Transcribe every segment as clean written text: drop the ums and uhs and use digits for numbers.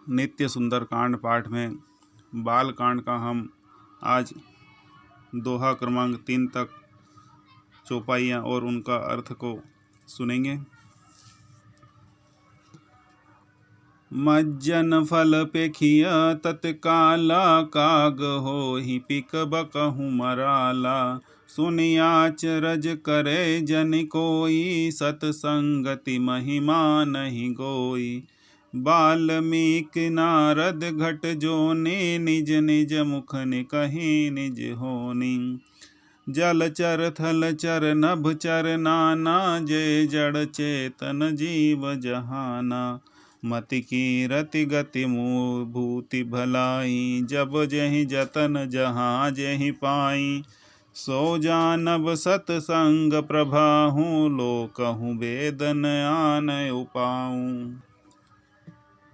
नित्य सुंदर कांड पाठ में बाल कांड का हम आज दोहा क्रमांक 3 तक चौपाइयाँ और उनका अर्थ को सुनेंगे। मज्जन फल पेखिया तत्काला काग होहि पिक बकहु मराला। सुनिया चरज करे जन कोई सतसंगति महिमा नहीं गोई। वाल्मीकि नारद घट जोनी निज निज मुख ने कही निज होनी। जल चर थल चर नभ चर नाना जय जड़ चेतन जीव जहाना। मति की रति गति भूति भलाई जब जहि जतन जहाँ जहि पाई। सो जानब सतसंग प्रभाहु लोकहु वेदन आन उपाऊं।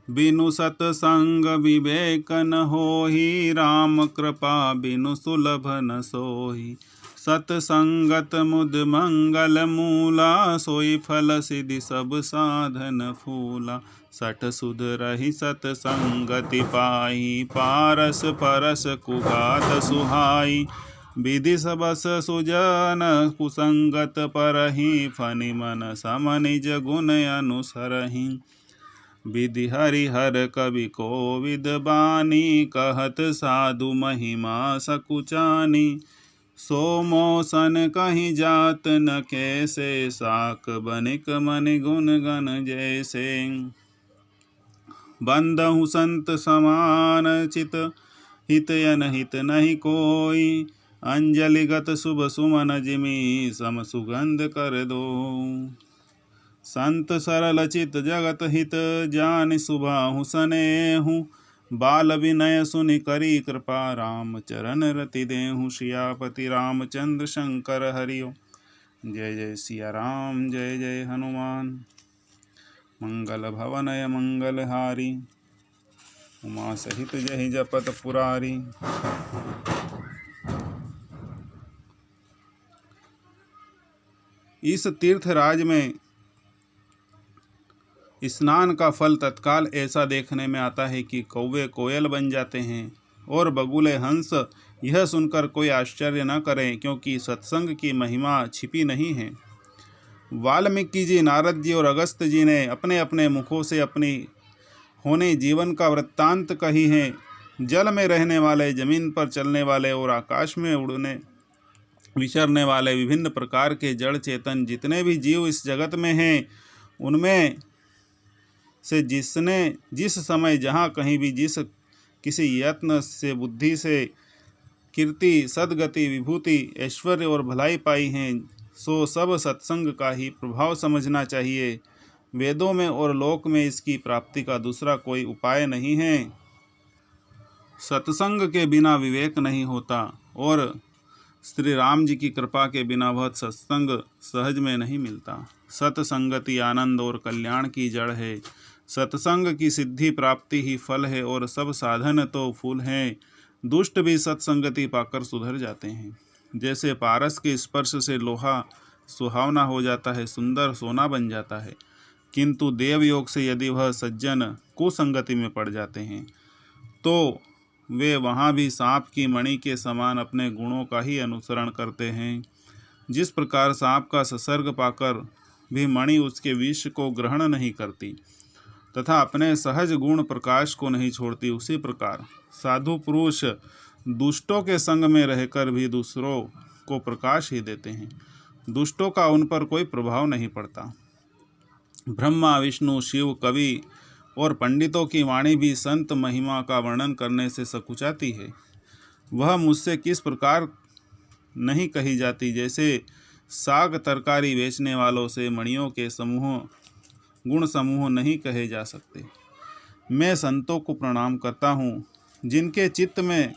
बिनु सतसंग विवेक न होहि राम कृपा बिनु सुलभ न सोहि। सतसंगत मुद मंगल मूला सोई फल सिद्धि सब साधन फूला। सठ सुध रही सतसंगति पाई पारस परस कुगात सुहाई। विधि सबस सुजन कुसंगत परहि फनि मन सम निज गुण अनुसरहि। विधि हरिहर कवि कोविद बानी कहत साधु महिमा सकुचानी। सो मोसन कहीं जात न कैसे साक बनिक मनि गुण गण जैसे। बंधहु संत समान चित हित अनहित नहीं कोई। अंजलिगत शुभ सुमन जिमि सम सुगंध कर दो। संत सरल चित जगत हित जानि सुबाहु सनेहु। बाल विनय सुनि करी कृपा राम चरण रति देहु। सियापति रामचंद्र शंकर हरिओ जय जय सिया राम जय जय हनुमान। मंगल भवनय मंगलहारी उमा सहित जहि जपत पुरारी। इस तीर्थराज में स्नान का फल तत्काल ऐसा देखने में आता है कि कौवे कोयल बन जाते हैं और बगुले हंस। यह सुनकर कोई आश्चर्य न करें, क्योंकि सत्संग की महिमा छिपी नहीं है। वाल्मीकि जी, नारद जी और अगस्त जी ने अपने अपने मुखों से अपनी होने जीवन का वृत्तांत कही है। जल में रहने वाले, जमीन पर चलने वाले और आकाश में उड़ने विचरने वाले विभिन्न प्रकार के जड़ चेतन जितने भी जीव इस जगत में हैं, उनमें से जिसने जिस समय जहाँ कहीं भी जिस किसी यत्न से बुद्धि से कीर्ति सद्गति विभूति ऐश्वर्य और भलाई पाई हैं, सो सब सत्संग का ही प्रभाव समझना चाहिए। वेदों में और लोक में इसकी प्राप्ति का दूसरा कोई उपाय नहीं है। सत्संग के बिना विवेक नहीं होता और श्री राम जी की कृपा के बिना वह सत्संग सहज में नहीं मिलता। सत्संगति आनंद और कल्याण की जड़ है। सत्संग की सिद्धि प्राप्ति ही फल है और सब साधन तो फूल हैं। दुष्ट भी सत्संगति पाकर सुधर जाते हैं। जैसे पारस के स्पर्श से लोहा सुहावना हो जाता है, सुंदर सोना बन जाता है, किंतु देवयोग से यदि वह सज्जन कुसंगति में पड़ जाते हैं तो वे वहाँ भी सांप की मणि के समान अपने गुणों का ही अनुसरण करते हैं। जिस प्रकार सांप का संसर्ग पाकर भी मणि उसके विष को ग्रहण नहीं करती तथा अपने सहज गुण प्रकाश को नहीं छोड़ती, उसी प्रकार साधु पुरुष दुष्टों के संग में रहकर भी दूसरों को प्रकाश ही देते हैं। दुष्टों का उन पर कोई प्रभाव नहीं पड़ता। ब्रह्मा विष्णु शिव कवि और पंडितों की वाणी भी संत महिमा का वर्णन करने से सकुचाती है। वह मुझसे किस प्रकार नहीं कही जाती, जैसे साग तरकारी बेचने वालों से मणियों के समूह गुण समूह नहीं कहे जा सकते। मैं संतों को प्रणाम करता हूँ जिनके चित्त में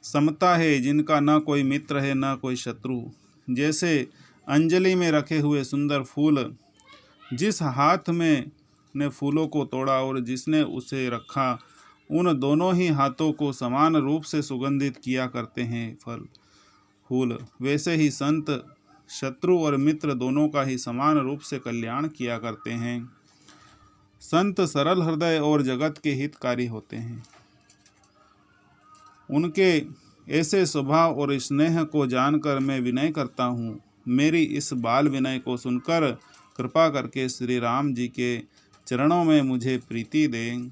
समता है, जिनका न कोई मित्र है न कोई शत्रु। जैसे अंजलि में रखे हुए सुंदर फूल, जिस हाथ में ने फूलों को तोड़ा और जिसने उसे रखा, उन दोनों ही हाथों को समान रूप से सुगंधित किया करते हैं फूल। वैसे ही संत शत्रु और मित्र दोनों का ही समान रूप से कल्याण किया करते हैं। संत सरल हृदय और जगत के हितकारी होते हैं। उनके ऐसे स्वभाव और स्नेह को जानकर मैं विनय करता हूँ। मेरी इस बाल विनय को सुनकर कृपा करके श्री राम जी के चरणों में मुझे प्रीति दें।